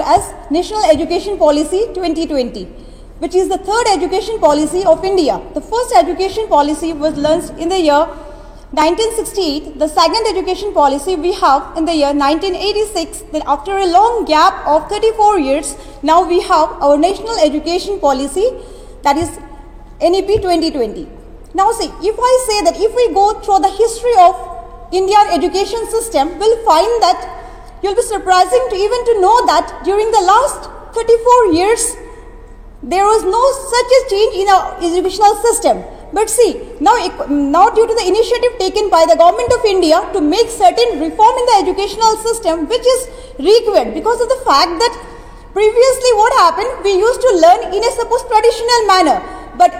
as National Education Policy 2020, which is the third education policy of India. The first education policy was launched in the year 1968. The second education policy we have in the year 1986. Then after a long gap of 34 years, now we have our National Education Policy, that is NEP 2020. Now see, if I say that if we go through the history of Indian education system, we'll find that you'll be surprising to even to know that during the last 34 years, there was no such a change in our educational system. But see, now due to the initiative taken by the government of India to make certain reform in the educational system, which is required because of the fact that previously what happened, we used to learn in a supposed traditional manner. But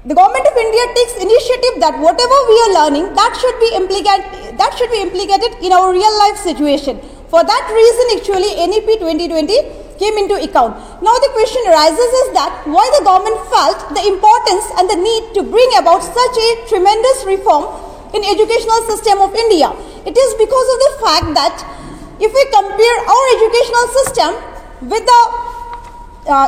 the government of India takes initiative that whatever we are learning, that should be implicated in our real life situation. For that reason, actually, NEP 2020 came into account. Now the question arises is that why the government felt the importance and the need to bring about such a tremendous reform in educational system of India. It is because of the fact that if we compare our educational system with the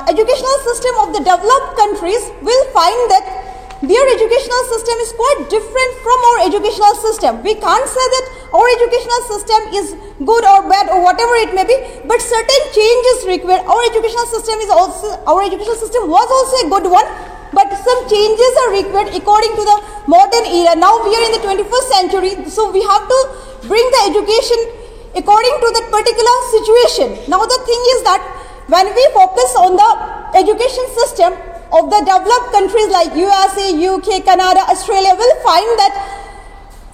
educational system of the developed countries, we'll find that their educational system is quite different from our educational system. We can't say that our educational system is good or bad or whatever it may be, but certain changes required. Our educational system was also a good one, but some changes are required according to the modern era. Now we are in the 21st century, so we have to bring the education according to that particular situation. Now the thing is that when we focus on the education system of the developed countries like USA, UK, Canada, Australia, will find that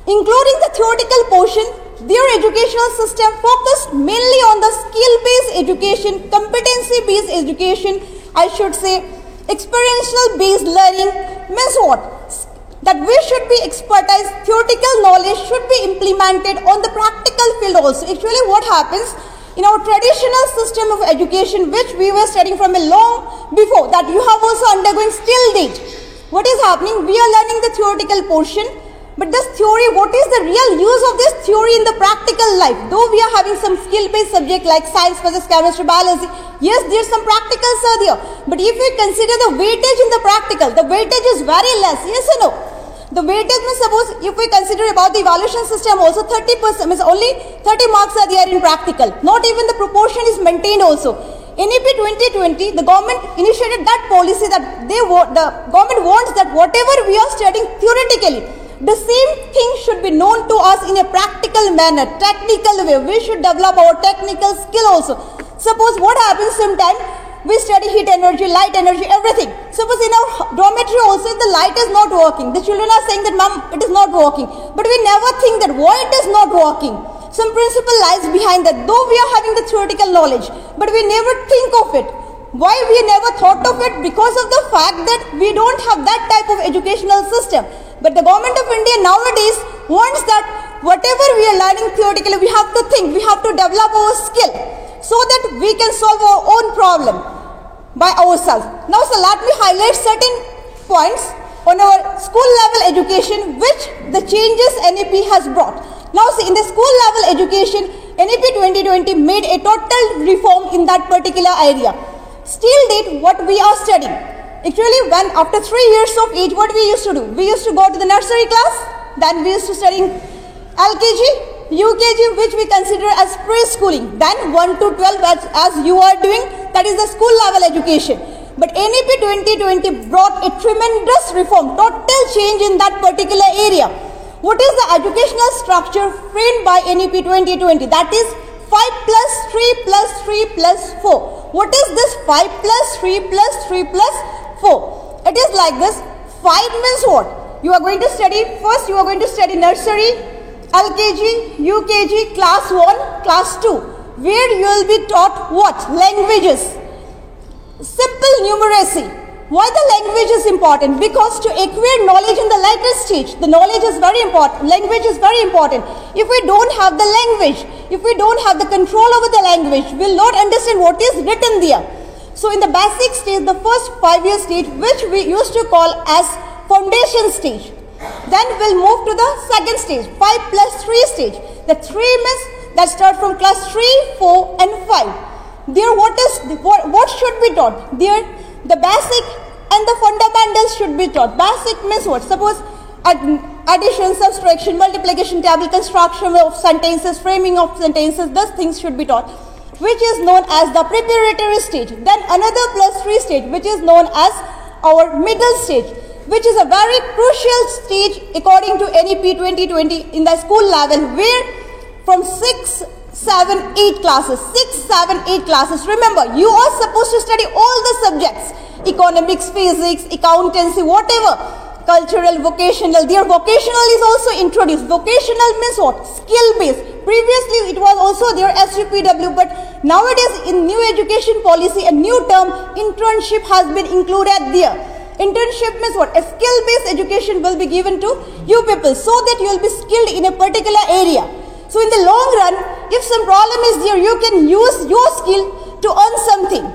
including the theoretical portion, their educational system focused mainly on the skill-based education, competency-based education, I should say, experiential-based learning. Means what? That we should be expertise, theoretical knowledge should be implemented on the practical field also. Actually, what happens in our traditional system of education, which we were studying from a long before, that you have also undergoing still date. What is happening? We are learning the theoretical portion, but this theory, what is the real use of this theory in the practical life? Though we are having some skill-based subject like science, physics, chemistry, biology, yes, there's some practicals are there. But if we consider the weightage in the practical, the weightage is very less, yes or no? The weightage means, suppose if we consider about the evaluation system also, 30% means only 30 marks are there in practical. Not even the proportion is maintained also. NEP 2020, the government initiated that policy that the government wants that whatever we are studying theoretically, the same thing should be known to us in a practical manner, technical way. We should develop our technical skill also. Suppose what happens sometimes, we study heat energy, light energy, everything. Suppose in our dormitory also the light is not working. The children are saying that, Mom, it is not working. But we never think that why it is not working. Some principle lies behind that. Though we are having the theoretical knowledge, but we never think of it. Why we never thought of it? Because of the fact that we don't have that type of educational system. But the government of India nowadays wants that whatever we are learning theoretically, we have to think, we have to develop our skill so that we can solve our own problem by ourselves. Now, so let me highlight certain points on our school level education which the changes NEP has brought. Now, see, in the school level education, NEP 2020 made a total reform in that particular area. Still date, what we are studying. Actually, when after 3 years of age, what we used to do? We used to go to the nursery class, then we used to study LKG, UKG, which we consider as preschooling, then 1 to 12 as you are doing, that is the school level education. But NEP 2020 brought a tremendous reform, total change in that particular area. What is the educational structure framed by NEP 2020? That is 5 plus 3 plus 3 plus 4. What is this 5 plus 3 plus 3 plus 4? It is like this. 5 means what? You are going to study, first you are going to study nursery, LKG, UKG, class 1, class 2, where you will be taught what? Languages. Simple numeracy. Why the language is important? Because to acquire knowledge in the later stage, the knowledge is very important, language is very important. If we don't have the language, if we don't have the control over the language, we will not understand what is written there. So in the basic stage, the first 5-year stage, which we used to call as foundation stage. Then we'll move to the second stage, 5 plus 3 stage. The 3 means that start from class 3, 4 and 5. There, what should be taught? There, the basic and the fundamentals should be taught. Basic means what? Suppose addition, subtraction, multiplication, table construction of sentences, framing of sentences, those things should be taught, which is known as the preparatory stage. Then another +3 stage, which is known as our middle stage, which is a very crucial stage according to NEP 2020 in the school level, where from 6, 7, 8 classes, 6, 7, 8 classes. Remember, you are supposed to study all the subjects, economics, physics, accountancy, whatever, cultural, vocational. Their vocational is also introduced. Vocational means what? Skill based. Previously it was also their SUPW, but nowadays in new education policy, a new term, internship, has been included there. Internship means what? A skill based education will be given to you people, so that you will be skilled in a particular area. So in the long run, if some problem is there, you can use your skill to earn something.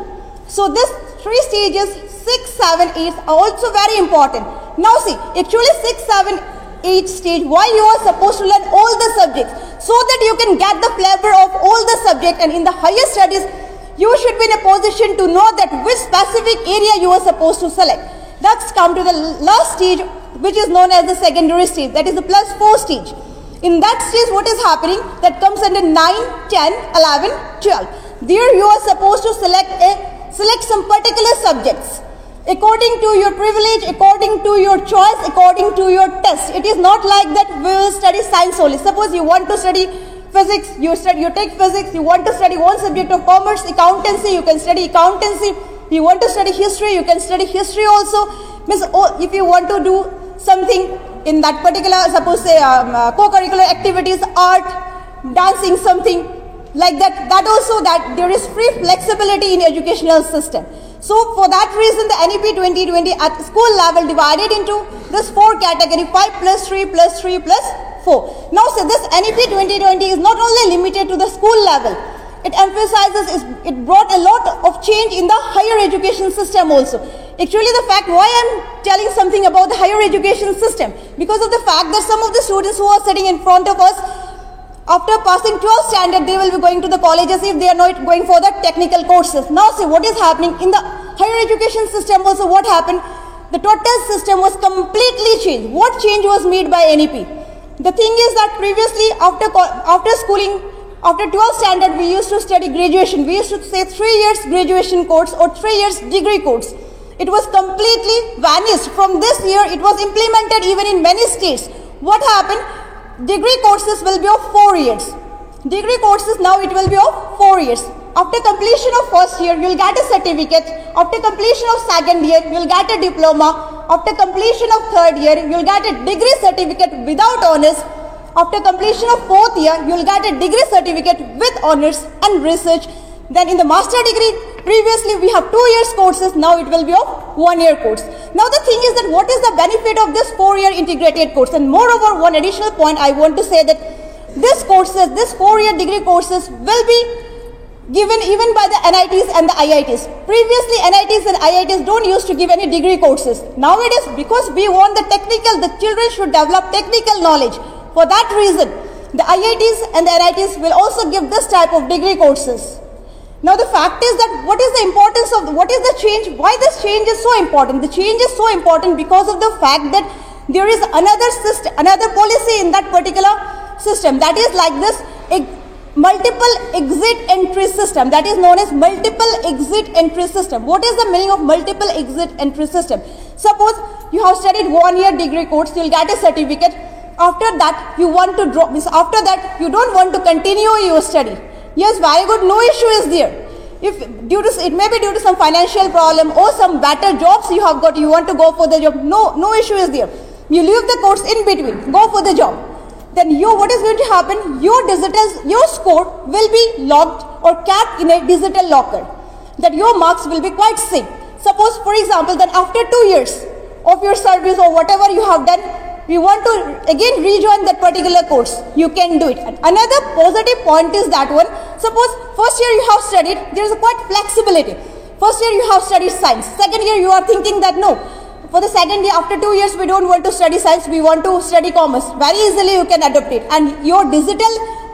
So this 3 stages, 6, 7, 8 are also very important. Now see, actually 6, 7, 8 stage, why you are supposed to learn all the subjects, so that you can get the flavor of all the subjects, and in the higher studies, you should be in a position to know that which specific area you are supposed to select. Let's come to the last stage, which is known as the secondary stage, that is the +4 stage. In that stage, what is happening? That comes under 9, 10, 11, 12. There you are supposed to select some particular subjects according to your privilege, according to your choice, according to your test. It is not like that we will study science only. Suppose you want to study physics, you take physics. You want to study one subject of commerce, accountancy, you can study accountancy. You want to study history, you can study history also. Means, if you want to do something in that particular, suppose say co-curricular activities, art, dancing, something like that, that also, that there is free flexibility in educational system. So for that reason, the NEP 2020 at school level divided into this 4 category, 5 + 3 + 3 + 4. Now so this NEP 2020 is not only limited to the school level, it emphasizes, it brought a lot of change in the higher education system also. Actually, the fact why I am telling something about the higher education system, because of the fact that some of the students who are sitting in front of us, after passing 12th standard, they will be going to the colleges if they are not going for the technical courses. Now see what is happening in the higher education system also. What happened? The total system was completely changed. What change was made by NEP? The thing is that previously after schooling, after 12th standard, we used to study graduation. We used to say 3 years graduation course or 3 years degree course. It was completely vanished. From this year, it was implemented even in many states. What happened? Degree courses will be of 4 years. Degree courses now it will be of 4 years. After completion of first year, you will get a certificate. After completion of second year, you will get a diploma. After completion of third year, you will get a degree certificate without honors. After completion of fourth year, you will get a degree certificate with honors and research. Then in the master degree, previously we have 2 years courses, now it will be of 1 year course. Now the thing is that what is the benefit of this 4-year integrated course? And moreover, one additional point I want to say that this 4-year degree courses will be given even by the NITs and the IITs. Previously NITs and IITs don't used to give any degree courses. Nowadays, because we want the children should develop technical knowledge. For that reason, the IITs and the NITs will also give this type of degree courses. Now the fact is that what is the importance of, what is the change, why this change is so important? The change is so important because of the fact that there is another system, another policy in that particular system, that is like this, a multiple exit entry system, that is known as multiple exit entry system. What is the meaning of multiple exit entry system? Suppose you have studied 1-year degree course, you will get a certificate. After that you want to drop, after that you don't want to continue your study. Yes, very good, no issue is there. If it may be due to some financial problem or some better jobs you have got, you want to go for the job, no issue is there. You leave the course in between, go for the job. Then what is going to happen? Your score will be locked or kept in a digital locker, that your marks will be quite safe. Suppose for example that after 2 years of your service or whatever you have done, you want to again rejoin that particular course, you can do it. And another positive point is that one, suppose first year you have studied, there is a quite flexibility. First year you have studied science, second year you are thinking that no, for the second year, after 2 years we don't want to study science, we want to study commerce. Very easily you can adopt it, and your digital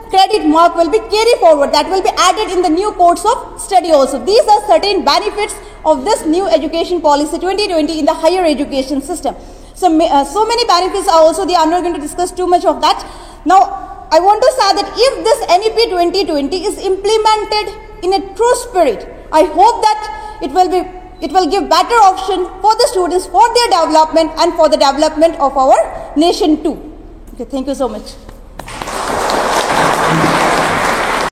credit mark will be carried forward, that will be added in the new course of study also. These are certain benefits of this new education policy 2020 in the higher education system. So many benefits are also there. I'm not going to discuss too much of that. Now, I want to say that if this NEP 2020 is implemented in a true spirit, I hope that it will give better option for the students, for their development and for the development of our nation too. Okay, thank you so much.